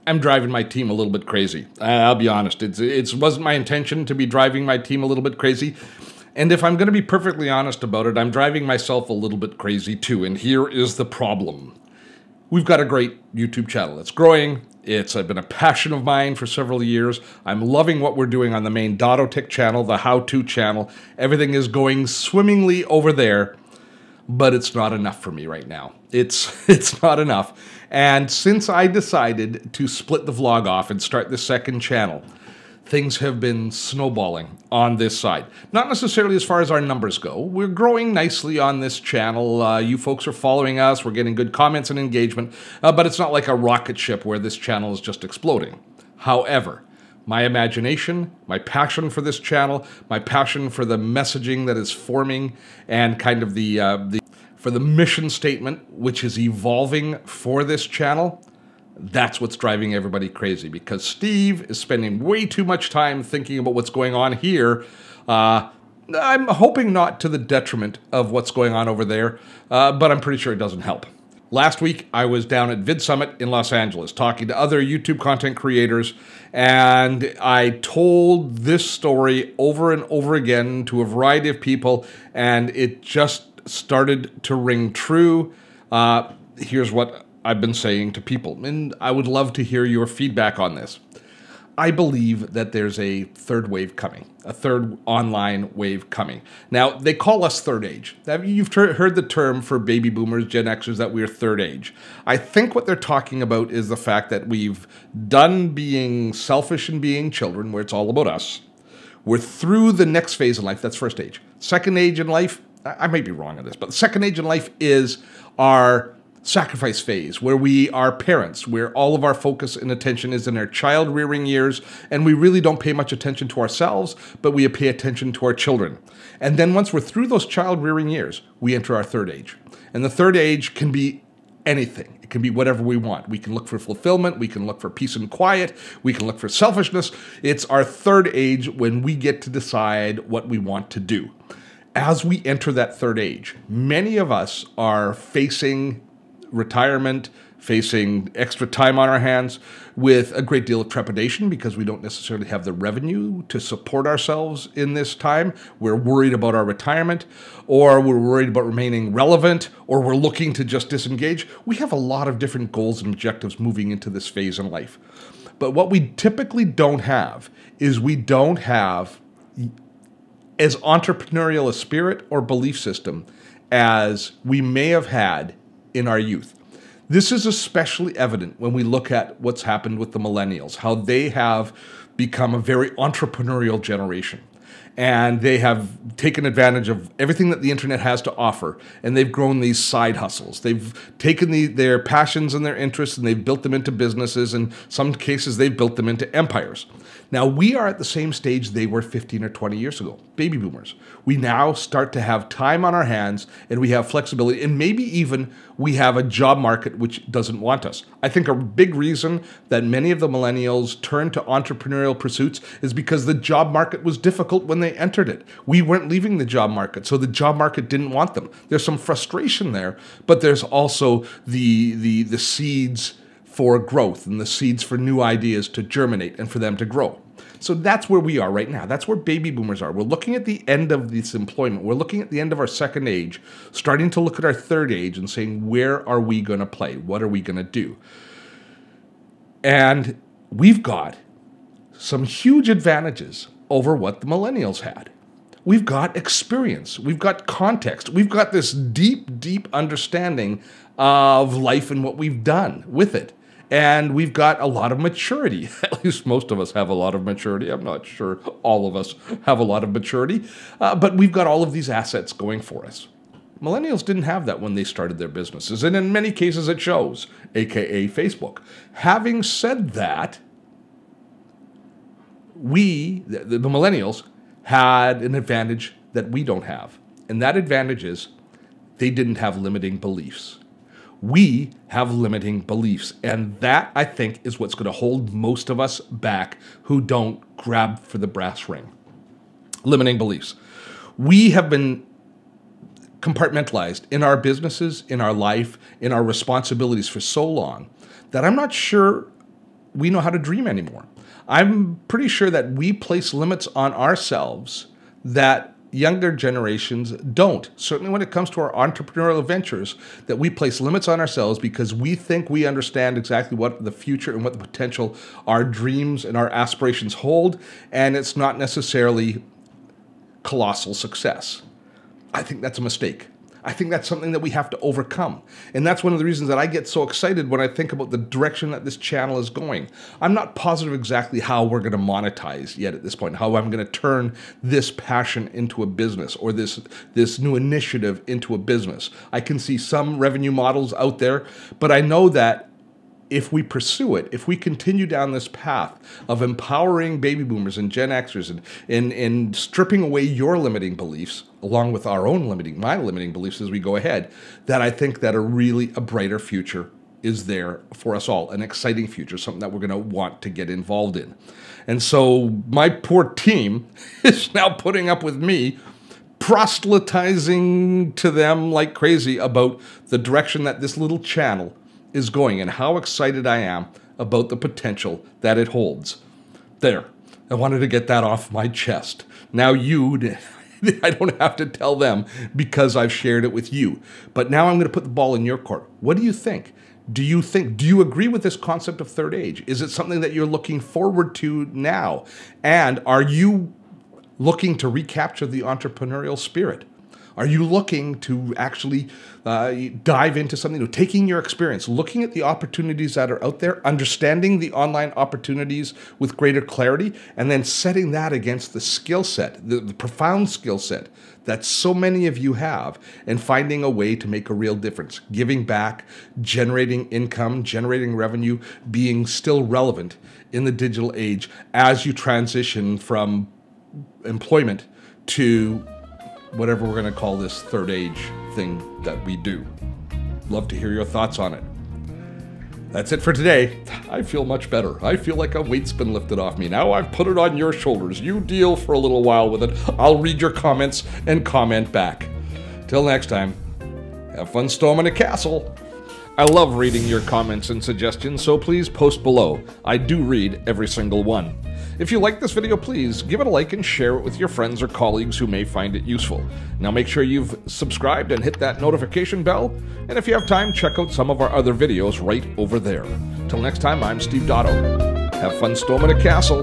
I'm driving my team a little bit crazy. I'll be honest. It wasn't my intention to be driving my team a little bit crazy. And if I'm going to be perfectly honest about it, I'm driving myself a little bit crazy too. And here is the problem. We've got a great YouTube channel. It's growing. It's been a passion of mine for several years. I'm loving what we're doing on the main Dotto channel, the how-to channel. Everything is going swimmingly over there, but it's not enough for me right now. It's not enough. And since I decided to split the vlog off and start the second channel, things have been snowballing on this side. Not necessarily as far as our numbers go. We're growing nicely on this channel. You folks are following us. We're getting good comments and engagement. But it's not like a rocket ship where this channel is just exploding. However, my imagination, my passion for this channel, my passion for the messaging that is forming, and kind of for the mission statement, which is evolving for this channel, that's what's driving everybody crazy, because Steve is spending way too much time thinking about what's going on here. I'm hoping not to the detriment of what's going on over there, but I'm pretty sure it doesn't help. Last week, I was down at Vid Summit in Los Angeles talking to other YouTube content creators, and I told this story over and over again to a variety of people, and it just started to ring true. Here's what I've been saying to people, and I would love to hear your feedback on this. I believe that there's a third wave coming, a third online wave coming. Now, they call us third age. You've heard the term for baby boomers, Gen Xers, that we're third age. I think what they're talking about is the fact that we've done being selfish and being children, where it's all about us. We're through the next phase in life. That's first age. Second age in life, I might be wrong on this, but the second age in life is our sacrifice phase, where we are parents, where all of our focus and attention is in our child rearing years, and we really don't pay much attention to ourselves, but we pay attention to our children. And then once we're through those child rearing years, we enter our third age. And the third age can be anything. It can be whatever we want. We can look for fulfillment. We can look for peace and quiet. We can look for selfishness. It's our third age when we get to decide what we want to do. As we enter that third age, many of us are facing retirement, facing extra time on our hands with a great deal of trepidation because we don't necessarily have the revenue to support ourselves in this time. We're worried about our retirement, or we're worried about remaining relevant, or we're looking to just disengage. We have a lot of different goals and objectives moving into this phase in life. But what we typically don't have is we don't have as entrepreneurial a spirit or belief system as we may have had in our youth. This is especially evident when we look at what's happened with the millennials, how they have become a very entrepreneurial generation. And they have taken advantage of everything that the internet has to offer, and they've grown these side hustles. They've taken their passions and their interests, and they've built them into businesses. In some cases, they've built them into empires. Now, we are at the same stage they were 15 or 20 years ago, baby boomers. We now start to have time on our hands, and we have flexibility, and maybe even we have a job market which doesn't want us. I think a big reason that many of the millennials turn to entrepreneurial pursuits is because the job market was difficult when they entered it. We weren't leaving the job market, so the job market didn't want them. There's some frustration there, but there's also the seeds for growth and the seeds for new ideas to germinate and for them to grow. So that's where we are right now. That's where baby boomers are. We're looking at the end of this employment. We're looking at the end of our second age, starting to look at our third age and saying, where are we going to play? What are we going to do? And we've got some huge advantages over what the millennials had. We've got experience. We've got context. We've got this deep, deep understanding of life and what we've done with it. And we've got a lot of maturity. At least most of us have a lot of maturity. I'm not sure all of us have a lot of maturity. But we've got all of these assets going for us. Millennials didn't have that when they started their businesses. And in many cases it shows, aka Facebook. Having said that, the millennials had an advantage that we don't have. And that advantage is they didn't have limiting beliefs. We have limiting beliefs, and that, I think, is what's going to hold most of us back who don't grab for the brass ring. Limiting beliefs. We have been compartmentalized in our businesses, in our life, in our responsibilities for so long that I'm not sure we know how to dream anymore. I'm pretty sure that we place limits on ourselves that younger generations don't. Certainly when it comes to our entrepreneurial ventures, that we place limits on ourselves because we think we understand exactly what the future and what the potential our dreams and our aspirations hold, and it's not necessarily colossal success. I think that's a mistake. I think that's something that we have to overcome. And that's one of the reasons that I get so excited when I think about the direction that this channel is going. I'm not positive exactly how we're going to monetize yet at this point, how I'm going to turn this passion into a business or this new initiative into a business. I can see some revenue models out there, but I know that if we pursue it, if we continue down this path of empowering baby boomers and Gen Xers and stripping away your limiting beliefs, along with our own my limiting beliefs as we go ahead, that I think that a brighter future is there for us all, an exciting future, something that we're going to want to get involved in. And so my poor team is now putting up with me proselytizing to them like crazy about the direction that this little channel is going and how excited I am about the potential that it holds. There, I wanted to get that off my chest. Now I don't have to tell them because I've shared it with you. But now I'm going to put the ball in your court. What do you think? Do you agree with this concept of third age? Is it something that you're looking forward to now? And are you looking to recapture the entrepreneurial spirit? Are you looking to actually dive into something new, taking your experience, looking at the opportunities that are out there, understanding the online opportunities with greater clarity, and then setting that against the skill set, the profound skill set that so many of you have, and finding a way to make a real difference, giving back, generating income, generating revenue, being still relevant in the digital age as you transition from employment to whatever we're going to call this third age thing that we do. Love to hear your thoughts on it. That's it for today. I feel much better. I feel like a weight's been lifted off me. Now I've put it on your shoulders. You deal for a little while with it. I'll read your comments and comment back. Till next time, have fun storming a castle. I love reading your comments and suggestions, so please post below. I do read every single one. If you like this video, please give it a like and share it with your friends or colleagues who may find it useful. Now make sure you've subscribed and hit that notification bell. And if you have time, check out some of our other videos right over there. Till next time, I'm Steve Dotto. Have fun storming a castle.